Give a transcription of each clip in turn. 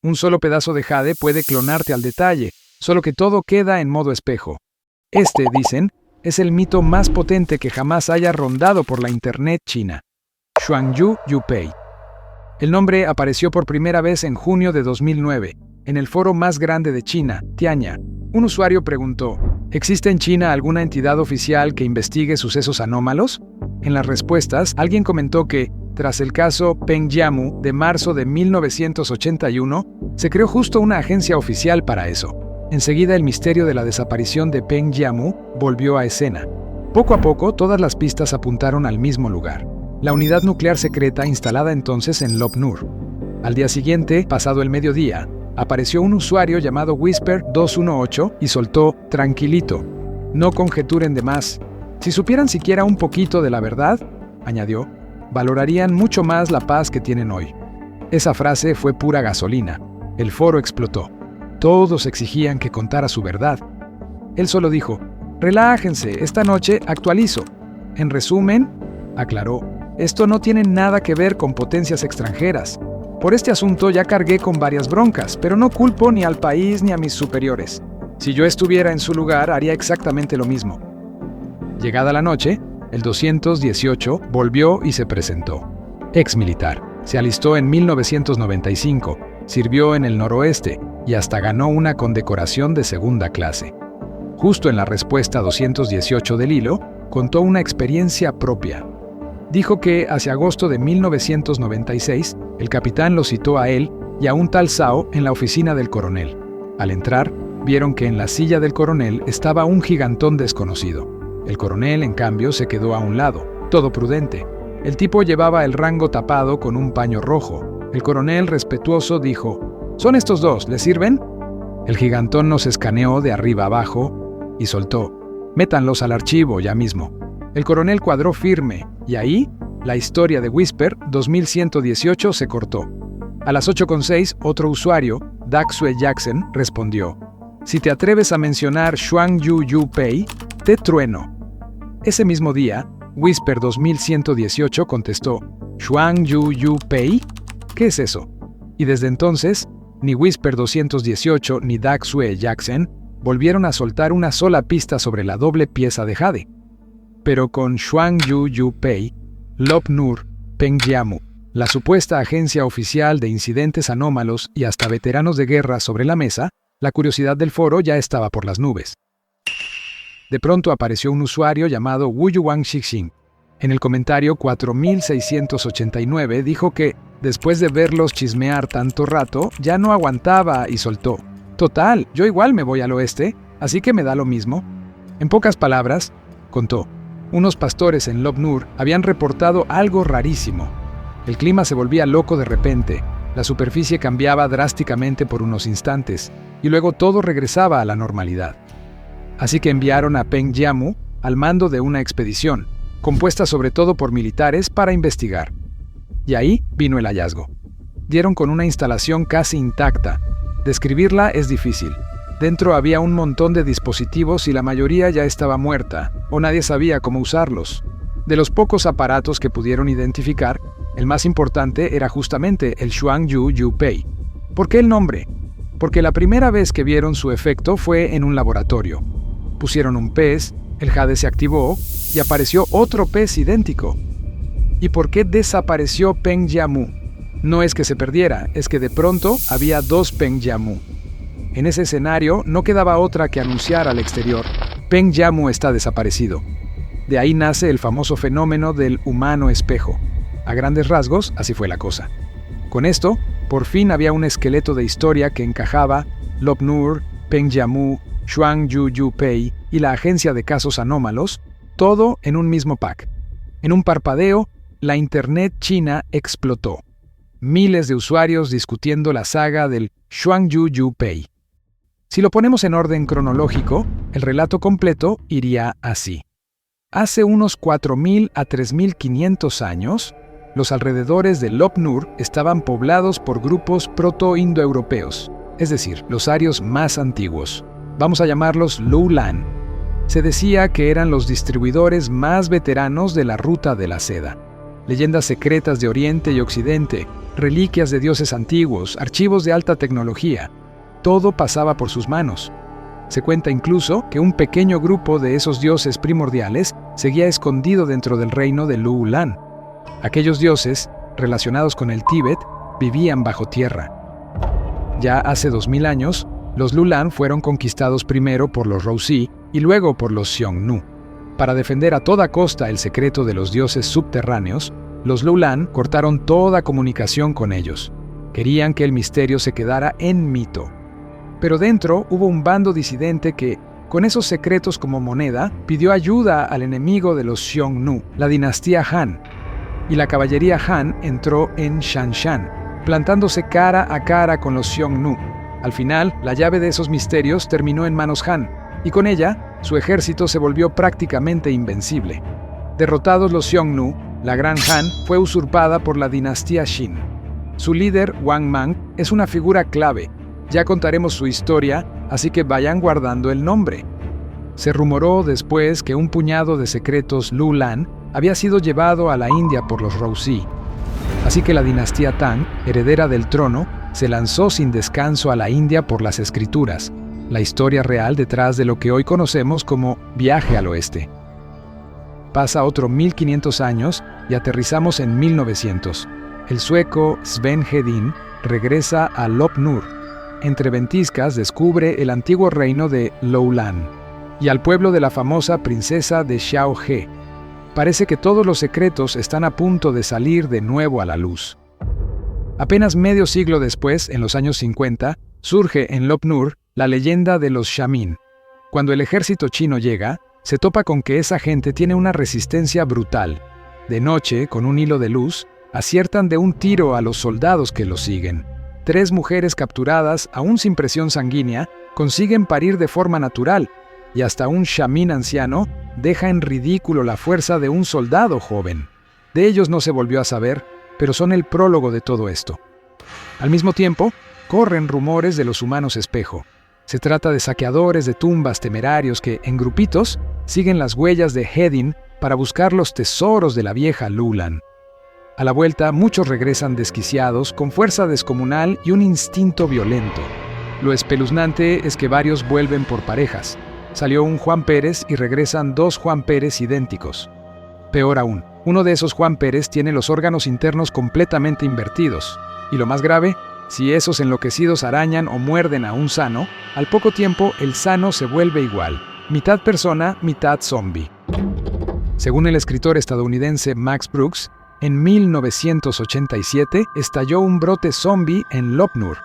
Un solo pedazo de jade puede clonarte al detalle, solo que todo queda en modo espejo. Este, dicen, es el mito más potente que jamás haya rondado por la internet china. Xuanyu Yupei. El nombre apareció por primera vez en junio de 2009, en el foro más grande de China, Tianya. Un usuario preguntó, ¿existe en China alguna entidad oficial que investigue sucesos anómalos? En las respuestas, alguien comentó que, tras el caso Peng Jiamu de marzo de 1981, se creó justo una agencia oficial para eso. Enseguida el misterio de la desaparición de Peng Jiamu volvió a escena. Poco a poco, todas las pistas apuntaron al mismo lugar, la unidad nuclear secreta instalada entonces en Lop Nur. Al día siguiente, pasado el mediodía, apareció un usuario llamado Whisper218 y soltó «Tranquilito, no conjeturen de más. Si supieran siquiera un poquito de la verdad», añadió, «valorarían mucho más la paz que tienen hoy». Esa frase fue pura gasolina. El foro explotó. Todos exigían que contara su verdad. Él solo dijo, «Relájense, esta noche actualizo». En resumen, aclaró, «esto no tiene nada que ver con potencias extranjeras. Por este asunto ya cargué con varias broncas, pero no culpo ni al país ni a mis superiores. Si yo estuviera en su lugar, haría exactamente lo mismo». Llegada la noche, el 218 volvió y se presentó. Ex militar, se alistó en 1995, sirvió en el noroeste y hasta ganó una condecoración de segunda clase. Justo en la respuesta 218 del hilo, contó una experiencia propia. Dijo que hacia agosto de 1996, el capitán lo citó a él y a un tal Zhao en la oficina del coronel. Al entrar, vieron que en la silla del coronel estaba un gigantón desconocido. El coronel, en cambio, se quedó a un lado, todo prudente. El tipo llevaba el rango tapado con un paño rojo. El coronel, respetuoso, dijo, «¿Son estos dos? ¿Les sirven?» El gigantón nos escaneó de arriba abajo y soltó, «Métanlos al archivo ya mismo». El coronel cuadró firme, y ahí, la historia de Whisper 2118 se cortó. A las 8:06, otro usuario, Daxue Jackson, respondió, «Si te atreves a mencionar Xuanyu Yupei, te trueno». Ese mismo día, Whisper 2118 contestó, «¿Xuanyu Yupei? ¿Qué es eso?». Y desde entonces, ni Whisper 218 ni Daxue Jackson volvieron a soltar una sola pista sobre la doble pieza de jade. Pero con Xuanyu Yupei, Lop Nur, Peng Jiamu, la supuesta agencia oficial de incidentes anómalos y hasta veteranos de guerra sobre la mesa, la curiosidad del foro ya estaba por las nubes. De pronto apareció un usuario llamado Wuyuan Xixing. En el comentario 4689 dijo que, después de verlos chismear tanto rato, ya no aguantaba y soltó, «Total, yo igual me voy al oeste, así que me da lo mismo». En pocas palabras, contó, unos pastores en Lop Nur habían reportado algo rarísimo. El clima se volvía loco de repente, la superficie cambiaba drásticamente por unos instantes, y luego todo regresaba a la normalidad. Así que enviaron a Peng Jiamu al mando de una expedición, compuesta sobre todo por militares, para investigar. Y ahí vino el hallazgo. Dieron con una instalación casi intacta. Describirla es difícil. Dentro había un montón de dispositivos y la mayoría ya estaba muerta, o nadie sabía cómo usarlos. De los pocos aparatos que pudieron identificar, el más importante era justamente el Xuanyu Yupei. ¿Por qué el nombre? Porque la primera vez que vieron su efecto fue en un laboratorio. Pusieron un pez, el jade se activó y apareció otro pez idéntico. ¿Y por qué desapareció Peng Jiamu? No es que se perdiera, es que de pronto había dos Peng Jiamu. En ese escenario no quedaba otra que anunciar al exterior, Peng Jiamu está desaparecido. De ahí nace el famoso fenómeno del humano espejo. A grandes rasgos, así fue la cosa. Con esto, por fin había un esqueleto de historia que encajaba Lop Nur, Peng Jiamu, Xuanyu Yupei y la agencia de casos anómalos, todo en un mismo pack. En un parpadeo, la internet china explotó. Miles de usuarios discutiendo la saga del Xuanyu Yupei. Si lo ponemos en orden cronológico, el relato completo iría así. Hace unos 4.000 a 3.500 años, los alrededores de Lop Nur estaban poblados por grupos proto-indoeuropeos, es decir, los arios más antiguos. Vamos a llamarlos Lulan. Se decía que eran los distribuidores más veteranos de la ruta de la seda. leyendas secretas de Oriente y Occidente, reliquias de dioses antiguos, archivos de alta tecnología. Todo pasaba por sus manos. Se cuenta incluso que un pequeño grupo de esos dioses primordiales seguía escondido dentro del reino de Lu-Lan. Aquellos dioses, relacionados con el Tíbet, vivían bajo tierra. Ya hace 2000 años, los Lu-Lan fueron conquistados primero por los Roussi y luego por los Xiongnu. Para defender a toda costa el secreto de los dioses subterráneos, los Lu-Lan cortaron toda comunicación con ellos. Querían que el misterio se quedara en mito. Pero dentro hubo un bando disidente que, con esos secretos como moneda, pidió ayuda al enemigo de los Xiongnu, la dinastía Han. Y la caballería Han entró en Shanshan, plantándose cara a cara con los Xiongnu. Al final, la llave de esos misterios terminó en manos Han, y con ella, su ejército se volvió prácticamente invencible. Derrotados los Xiongnu, la Gran Han fue usurpada por la dinastía Qin. Su líder, Wang Mang, es una figura clave. Ya contaremos su historia, así que vayan guardando el nombre. Se rumoró después que un puñado de secretos Lu-Lan había sido llevado a la India por los Roussi. Así que la dinastía Tang, heredera del trono, se lanzó sin descanso a la India por las escrituras, la historia real detrás de lo que hoy conocemos como Viaje al Oeste. Pasa otro 1500 años y aterrizamos en 1900. El sueco Sven Hedin regresa a Lop Nur. Entre ventiscas descubre el antiguo reino de Loulan y al pueblo de la famosa princesa de Xiao He. Parece que todos los secretos están a punto de salir de nuevo a la luz. Apenas medio siglo después, en los años 50, surge en Lop Nur la leyenda de los Shamin. Cuando el ejército chino llega, se topa con que esa gente tiene una resistencia brutal. De noche, con un hilo de luz, aciertan de un tiro a los soldados que los siguen. 3 mujeres capturadas, aún sin presión sanguínea, consiguen parir de forma natural, y hasta un Shamin anciano deja en ridículo la fuerza de un soldado joven. De ellos no se volvió a saber, pero son el prólogo de todo esto. Al mismo tiempo, corren rumores de los humanos espejo. Se trata de saqueadores de tumbas temerarios que, en grupitos, siguen las huellas de Hedin para buscar los tesoros de la vieja Lu-Lan. A la vuelta, muchos regresan desquiciados, con fuerza descomunal y un instinto violento. Lo espeluznante es que varios vuelven por parejas. Salió un Juan Pérez y regresan 2 Juan Pérez idénticos. Peor aún, uno de esos Juan Pérez tiene los órganos internos completamente invertidos. Y lo más grave, si esos enloquecidos arañan o muerden a un sano, al poco tiempo el sano se vuelve igual, mitad persona, mitad zombie. Según el escritor estadounidense Max Brooks, en 1987 estalló un brote zombie en Lop Nur.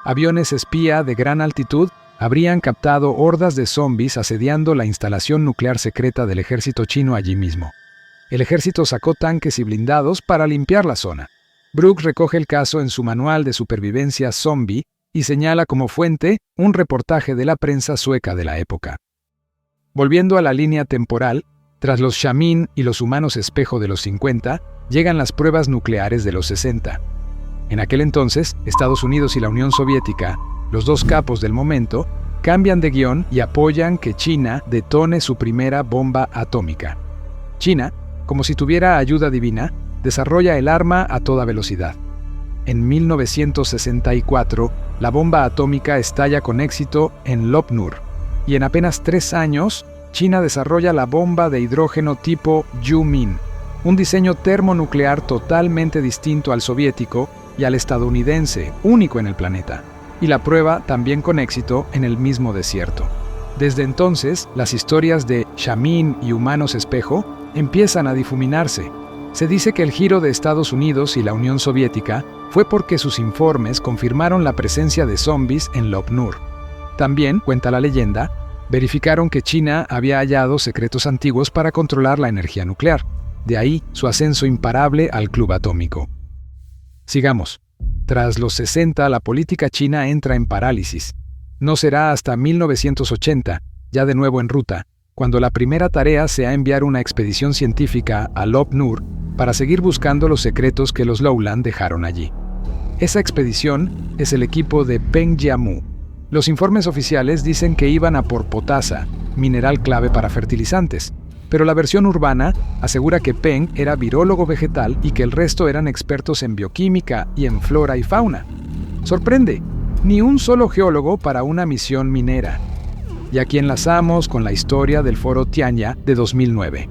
Aviones espía de gran altitud habrían captado hordas de zombies asediando la instalación nuclear secreta del ejército chino allí mismo. El ejército sacó tanques y blindados para limpiar la zona. Brooks recoge el caso en su manual de supervivencia zombie y señala como fuente un reportaje de la prensa sueca de la época. Volviendo a la línea temporal, tras los Shamin y los humanos espejo de los 50, llegan las pruebas nucleares de los 60. En aquel entonces, Estados Unidos y la Unión Soviética, los 2 capos del momento, cambian de guión y apoyan que China detone su primera bomba atómica. China, como si tuviera ayuda divina, desarrolla el arma a toda velocidad. En 1964, la bomba atómica estalla con éxito en Lop Nur, y en apenas 3 años, China desarrolla la bomba de hidrógeno tipo Yumin, un diseño termonuclear totalmente distinto al soviético y al estadounidense, único en el planeta, y la prueba también con éxito en el mismo desierto. Desde entonces, las historias de Shamin y humanos espejo empiezan a difuminarse. Se dice que el giro de Estados Unidos y la Unión Soviética fue porque sus informes confirmaron la presencia de zombies en Lop Nur. También, cuenta la leyenda, verificaron que China había hallado secretos antiguos para controlar la energía nuclear. De ahí su ascenso imparable al club atómico. Sigamos. Tras los 60, la política china entra en parálisis. No será hasta 1980, ya de nuevo en ruta, cuando la primera tarea sea enviar una expedición científica a Lop Nur para seguir buscando los secretos que los Loulan dejaron allí. Esa expedición es el equipo de Peng Jiamu. Los informes oficiales dicen que iban a por potasa, mineral clave para fertilizantes, Pero la versión urbana asegura que Peng era virólogo vegetal y que el resto eran expertos en bioquímica y en flora y fauna. Sorprende, ni un solo geólogo para una misión minera. Y aquí enlazamos con la historia del foro Tianya de 2009.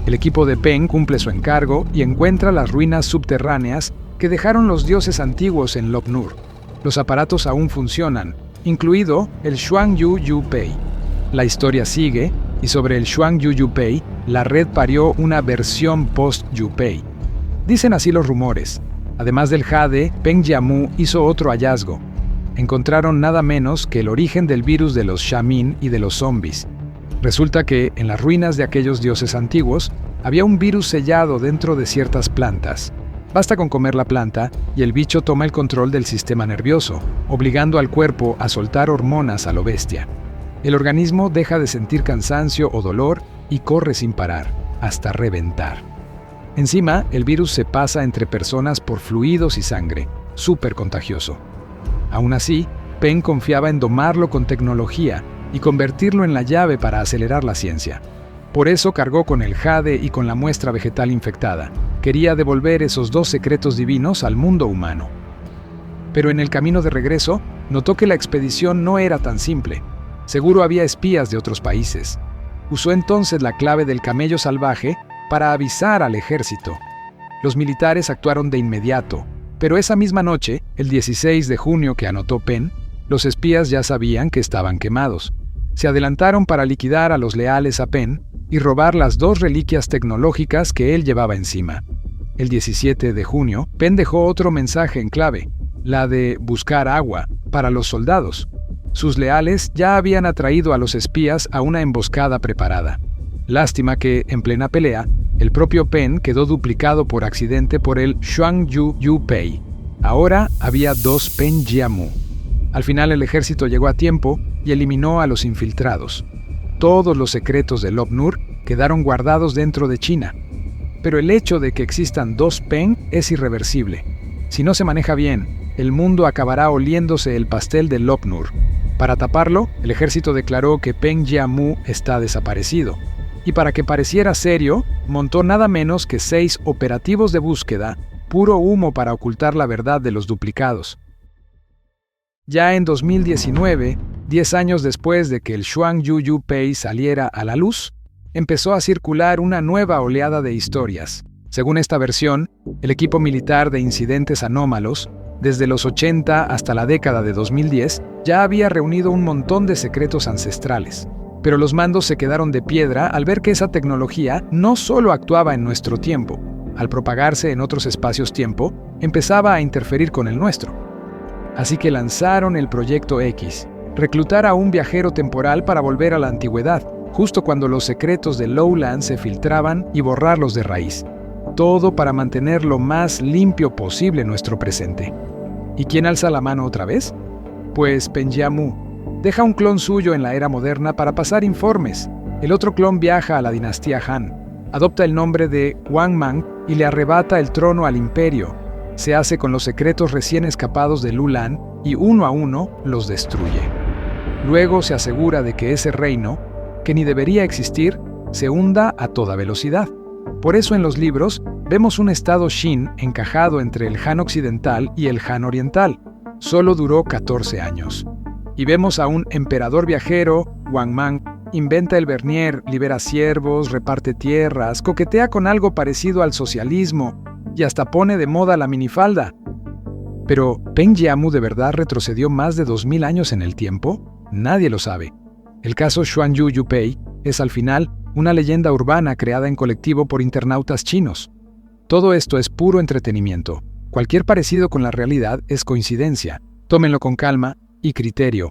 El equipo de Peng cumple su encargo y encuentra las ruinas subterráneas que dejaron los dioses antiguos en Lop Nur. Los aparatos aún funcionan, incluido el Xuangyu Yupei. La historia sigue, y sobre el Xuangyu Yupei, la red parió una versión post-Yupei. Dicen así los rumores. Además del jade, Peng Jiamu hizo otro hallazgo. Encontraron nada menos que el origen del virus de los Shamin y de los zombies. Resulta que, en las ruinas de aquellos dioses antiguos, había un virus sellado dentro de ciertas plantas. Basta con comer la planta y el bicho toma el control del sistema nervioso, obligando al cuerpo a soltar hormonas a lo bestia. El organismo deja de sentir cansancio o dolor y corre sin parar, hasta reventar. Encima, el virus se pasa entre personas por fluidos y sangre, súper contagioso. Aún así, Peng confiaba en domarlo con tecnología y convertirlo en la llave para acelerar la ciencia. Por eso cargó con el jade y con la muestra vegetal infectada. Quería devolver esos dos secretos divinos al mundo humano. Pero en el camino de regreso, notó que la expedición no era tan simple. Seguro había espías de otros países. Usó entonces la clave del camello salvaje para avisar al ejército. Los militares actuaron de inmediato, pero esa misma noche, el 16 de junio que anotó Peng, los espías ya sabían que estaban quemados. Se adelantaron para liquidar a los leales a Peng y robar las dos reliquias tecnológicas que él llevaba encima. El 17 de junio, Peng dejó otro mensaje en clave, la de buscar agua, para los soldados. Sus leales ya habían atraído a los espías a una emboscada preparada. Lástima que, en plena pelea, el propio Peng quedó duplicado por accidente por el Xuangyu Yupei. Ahora había dos Peng Jiamu. Al final el ejército llegó a tiempo y eliminó a los infiltrados. Todos los secretos de Lop Nur quedaron guardados dentro de China. Pero el hecho de que existan dos Peng es irreversible. Si no se maneja bien, el mundo acabará oliéndose el pastel de Lop Nur. Para taparlo, el ejército declaró que Peng Jiamu está desaparecido. Y para que pareciera serio, montó nada menos que 6 operativos de búsqueda, puro humo para ocultar la verdad de los duplicados. Ya en 2019, 10 años después de que el Xuangyu Yupei saliera a la luz, empezó a circular una nueva oleada de historias. Según esta versión, el equipo militar de incidentes anómalos, desde los 80 hasta la década de 2010, ya había reunido un montón de secretos ancestrales. Pero los mandos se quedaron de piedra al ver que esa tecnología no solo actuaba en nuestro tiempo, al propagarse en otros espacios-tiempo, empezaba a interferir con el nuestro. Así que lanzaron el Proyecto X, reclutar a un viajero temporal para volver a la antigüedad, justo cuando los secretos de Lowland se filtraban y borrarlos de raíz. Todo para mantener lo más limpio posible nuestro presente. ¿Y quién alza la mano otra vez? Pues Peng Jiamu. Deja un clon suyo en la era moderna para pasar informes. El otro clon viaja a la dinastía Han, adopta el nombre de Wang Mang y le arrebata el trono al imperio. Se hace con los secretos recién escapados de Lulan y uno a uno los destruye. Luego se asegura de que ese reino, que ni debería existir, se hunda a toda velocidad. Por eso en los libros vemos un estado Shin encajado entre el Han occidental y el Han oriental. Solo duró 14 años. Y vemos a un emperador viajero, Wang Mang, inventa el Vernier, libera siervos, reparte tierras, coquetea con algo parecido al socialismo y hasta pone de moda la minifalda. Pero, ¿Peng Jiamu de verdad retrocedió más de 2000 años en el tiempo? Nadie lo sabe. El caso Xuangyu Yupei es al final una leyenda urbana creada en colectivo por internautas chinos. Todo esto es puro entretenimiento. Cualquier parecido con la realidad es coincidencia. Tómenlo con calma y criterio.